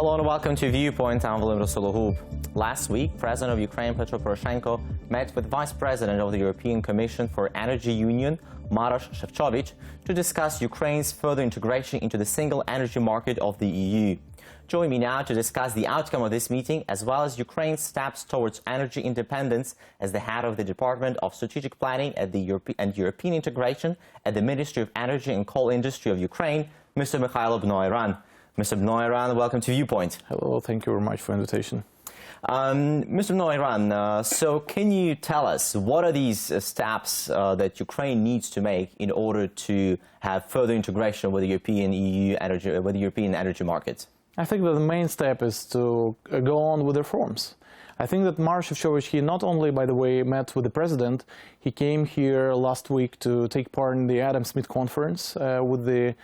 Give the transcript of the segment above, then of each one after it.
Hello and welcome to Viewpoint. I'm Vladimir Solokhub. Last week, President of Ukraine Petro Poroshenko met with Vice President of the European Commission for Energy Union Maros Sefcovic to discuss Ukraine's further integration into the single energy market of the EU. Join me now to discuss the outcome of this meeting as well as Ukraine's steps towards energy independence as the head of the Department of Strategic Planning at the European Integration at the Ministry of Energy and Coal Industry of Ukraine, Mr. Mykhailo Bno-Airiyan. Mr. Bno-Airiyan, welcome to Viewpoint. Hello, thank you very much for the invitation. Mr. Bno-Airiyan, so can you tell us what are these steps that Ukraine needs to make in order to have further integration with the European energy market? I think that the main step is to go on with reforms. I think that Maros Sefcovic, he not only, by the way, met with the president, he came here last week to take part in the Adam Smith conference where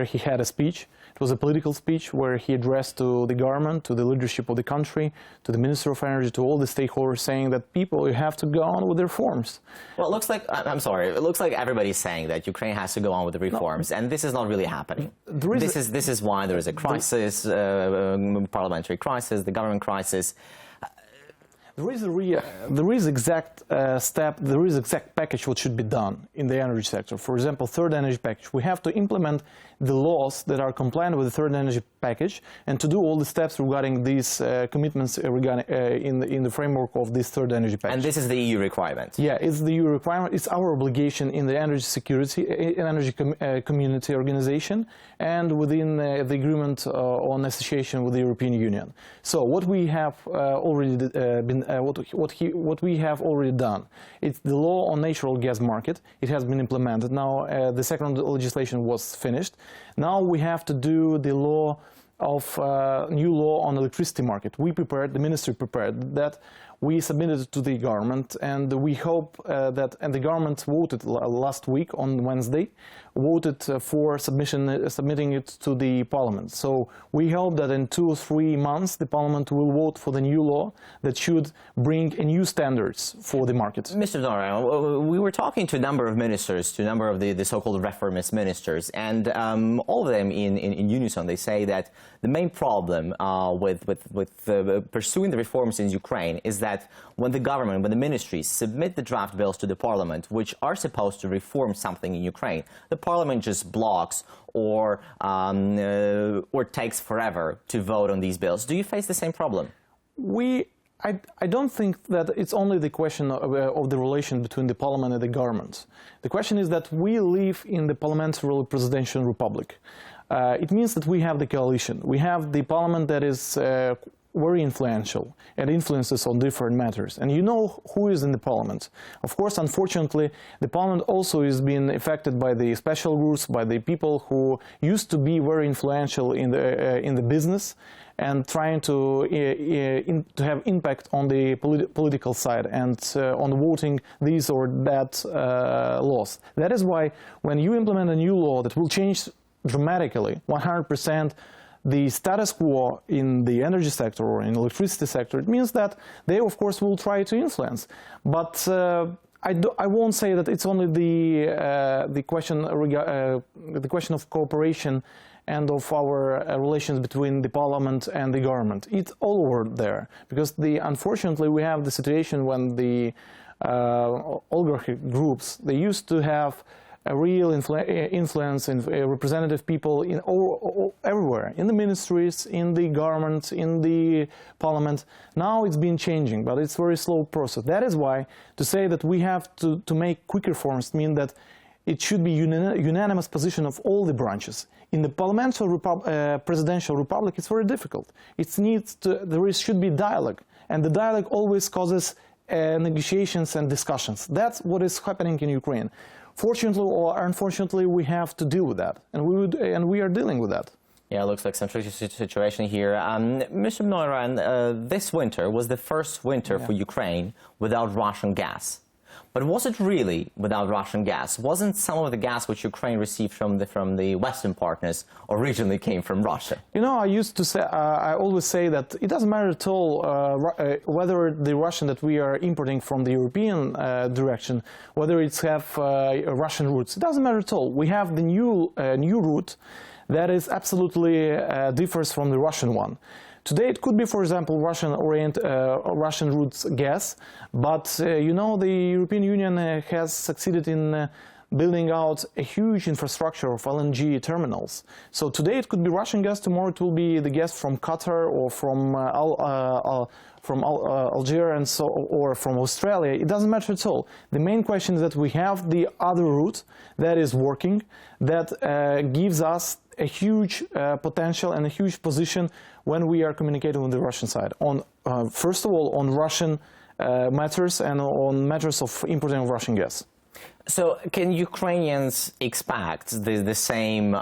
he had a speech. It was a political speech where he addressed to the government, to the leadership of the country, to the Minister of Energy, to all the stakeholders, saying that people, you have to go on with the reforms. Well, it looks like, I'm sorry, it looks like everybody's saying that Ukraine has to go on with the reforms, and this is not really happening. This is why there is a crisis, parliamentary crisis, the government crisis. There is exact package what should be done in the energy sector. For example, third energy package. We have to implement the laws that are compliant with the third energy package and to do all the steps regarding these commitments in the framework of this third energy package. And this is the EU requirement? Yeah, it's the EU requirement. It's our obligation in the energy security, energy community organization, and within the agreement on association with the European Union. So what we have already what we have already done, it's the law on natural gas market. It has been implemented. Now the second legislation was finished. Now we have to do the law of new law on electricity market. We prepared, the ministry prepared that. We submitted it to the government, and we hope and the government voted last week on Wednesday, voted for submitting it to the parliament. So we hope that in 2 or 3 months the parliament will vote for the new law that should bring new standards for the market. Mr. Bno-Airiyan, we were talking to a number of ministers, to a number of the so-called reformist ministers, and all of them in unison, they say that the main problem with pursuing the reforms in Ukraine is that when the government, when the ministries submit the draft bills to the parliament, which are supposed to reform something in Ukraine, the parliament just blocks or takes forever to vote on these bills. Do you face the same problem? I don't think that it's only the question of the relation between the parliament and the government. The question is that we live in the parliamentary presidential republic. It means that we have the coalition. We have the parliament that is very influential and influences on different matters. And you know who is in the parliament. Of course, unfortunately, the parliament also is being affected by the special groups, by the people who used to be very influential in the business and trying to have impact on the political side and on voting these or that laws. That is why when you implement a new law that will change dramatically, 100%, the status quo in the energy sector or in the electricity sector, it means that they, of course, will try to influence. But I won't say that it's only the question of cooperation and of our relations between the parliament and the government. It's all over there, because unfortunately we have the situation when the oligarchy groups, they used to have a real influence and representative people everywhere, in the ministries, in the government, in the parliament. Now it's been changing, but it's a very slow process. That is why to say that we have to make quick reforms mean that it should be unanimous position of all the branches. In the parliamentary presidential republic, it's very difficult. There should be dialogue, and the dialogue always causes negotiations and discussions. That's what is happening in Ukraine. Fortunately or unfortunately, we have to deal with that, and we are dealing with that. Yeah, it looks like some tricky situation here. Mr. Bno-Airiyan, this winter was the first winter for Ukraine without Russian gas. But was it really without Russian gas? Wasn't some of the gas which Ukraine received from the Western partners originally came from Russia? You know, I always say that it doesn't matter at all whether the Russian that we are importing from the European direction, whether it's have Russian roots. It doesn't matter at all. We have the new route that is absolutely differs from the Russian one. Today it could be, for example, Russian roots gas, but you know, the European Union has succeeded in building out a huge infrastructure of LNG terminals. So today it could be Russian gas, tomorrow it will be the gas from Qatar or from Algeria and or from Australia. It doesn't matter at all. The main question is that we have the other route that is working, that gives us a huge potential and a huge position when we are communicating with the Russian side. On first of all, on Russian matters and on matters of importing of Russian gas. So can Ukrainians expect the same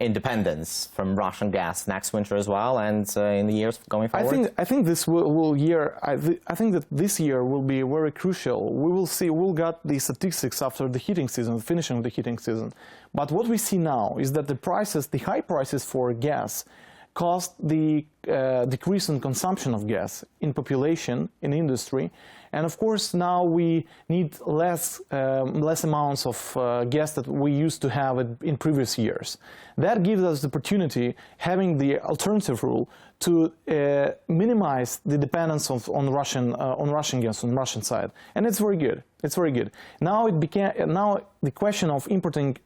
independence from Russian gas next winter as well, and in the years going forward? I think this I think that this year will be very crucial. We will see. We'll get the statistics after the heating season, finishing of the heating season. But what we see now is that the prices, the high prices for gas, caused the decrease in consumption of gas in population, in industry, and of course now we need less amounts of gas that we used to have in previous years. That gives us the opportunity, having the alternative rule, to minimize the dependence on Russian gas on Russian side, and it's very good. It's very good. Now the question of importing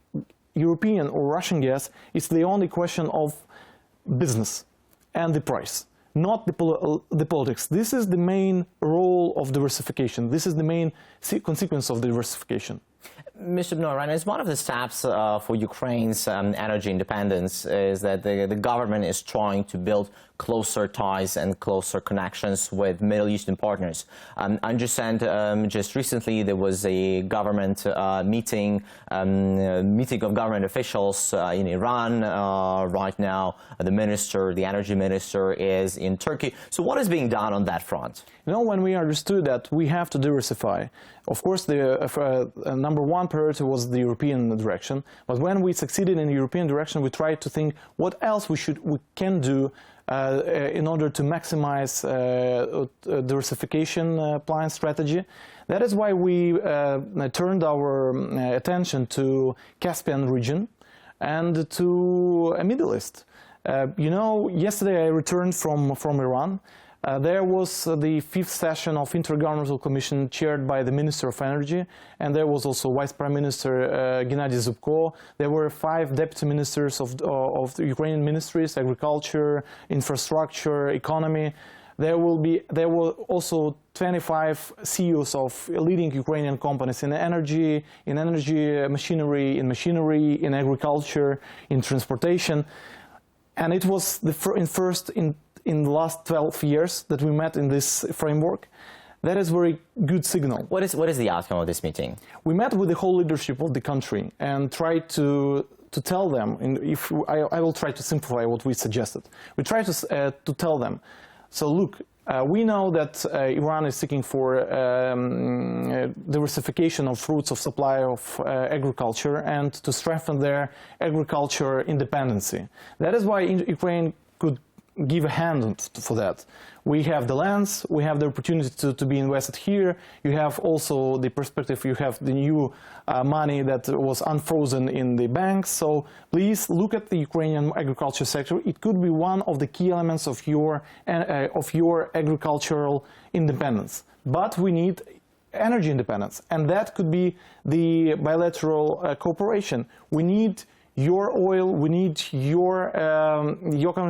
European or Russian gas is the only question of business and the price, not the politics. This is the main role of diversification. This is the main consequence of diversification. Mr. Bno-Airiyan, as one of the steps for Ukraine's energy independence is that the government is trying to build closer ties and closer connections with Middle Eastern partners. I understand just recently there was a government meeting of government officials in Iran. Right now, the energy minister is in Turkey. So what is being done on that front? You know, when we understood that we have to diversify, of course, the number one priority was the European direction. But when we succeeded in the European direction, we tried to think what else we can do in order to maximize diversification plan strategy. That is why we turned our attention to Caspian region and to Middle East. You know, yesterday I returned from Iran. There was the 5th session of Intergovernmental Commission chaired by the Minister of Energy, and there was also Vice Prime Minister Gennady Zubko. There were 5 deputy ministers of the Ukrainian ministries: agriculture, infrastructure, economy. There were also 25 CEOs of leading Ukrainian companies in energy machinery, in agriculture, in transportation, and it was in the last 12 years that we met in this framework. That is a very good signal. What is the outcome of this meeting? We met with the whole leadership of the country and tried to tell them, I will try to simplify what we suggested. We tried to tell them, so look, we know that Iran is seeking for diversification of routes of supply of agriculture and to strengthen their agriculture independency. That is why Ukraine could give a hand for that. We have the lands, we have the opportunity to be invested here. You have also the perspective, you have the new money that was unfrozen in the banks. So please look at the Ukrainian agriculture sector. It could be one of the key elements of your agricultural independence. But we need energy independence, and that could be the bilateral cooperation. We need your oil, we need your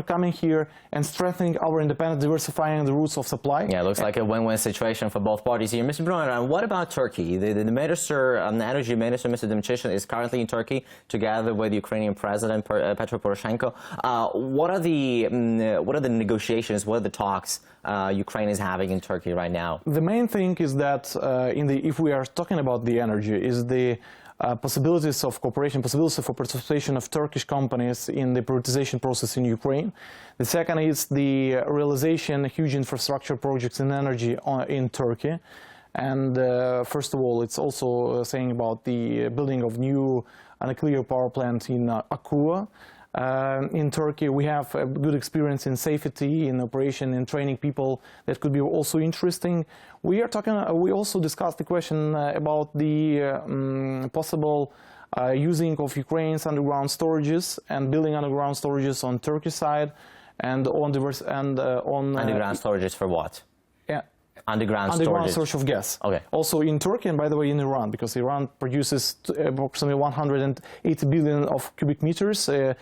coming here and strengthening our independence, diversifying the routes of supply. Yeah, it looks like a win-win situation for both parties here. Mr. Bno-Airiyan, what about Turkey? The minister, the energy minister, Mr. Demircic, is currently in Turkey together with Ukrainian President Petro Poroshenko. What are the negotiations? What are the talks Ukraine is having in Turkey right now? The main thing is that if we are talking about the energy, is the possibilities of cooperation, possibilities for participation of Turkish companies in the privatization process in Ukraine. The second is the realization of huge infrastructure projects in energy in Turkey. And first of all, it's also saying about the building of new nuclear power plant in Akua. In Turkey, we have a good experience in safety, in operation, in training people. That could be also interesting. We also discussed the question about the possible using of Ukraine's underground storages and building underground storages on Turkey side and on underground storages for what? Yeah. Underground storage of gas. Okay. Also in Turkey and, by the way, in Iran, because Iran produces approximately 180 billion of cubic meters, 5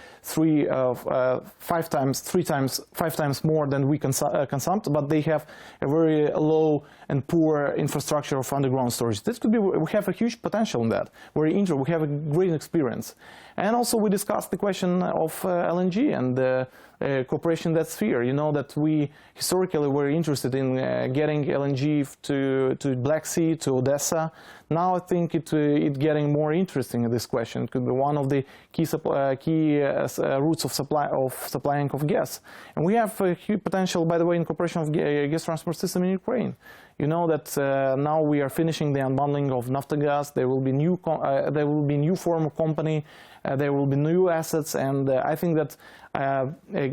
times more than we consume, but they have a very low and poor infrastructure of underground storage. This could be, we have a huge potential in that. We have a great experience. And also we discussed the question of LNG and cooperation in that sphere. You know that we historically were interested in getting LNG to Black Sea, to Odessa. Now I think it's getting more interesting in this question. It could be one of the key routes of supplying of gas. And we have a huge potential, by the way, in cooperation of gas transport system in Ukraine. You know that now we are finishing the unbundling of Naftogaz. There will be new form of company. There will be new assets, and I think that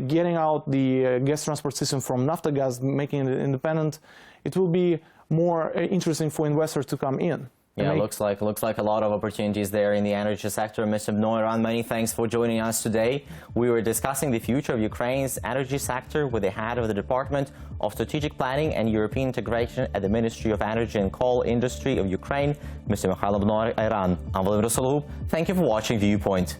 getting out the gas transport system from Naftogaz, making it independent, it will be more interesting for investors to come in. Yeah, looks like a lot of opportunities there in the energy sector. Mr. Bno-Airiyan, many thanks for joining us today. We were discussing the future of Ukraine's energy sector with the head of the Department of Strategic Planning and European Integration at the Ministry of Energy and Coal Industry of Ukraine, Mr. Mykhailo Bno-Airiyan. I'm Vladimir Solokhub. Thank you for watching Viewpoint.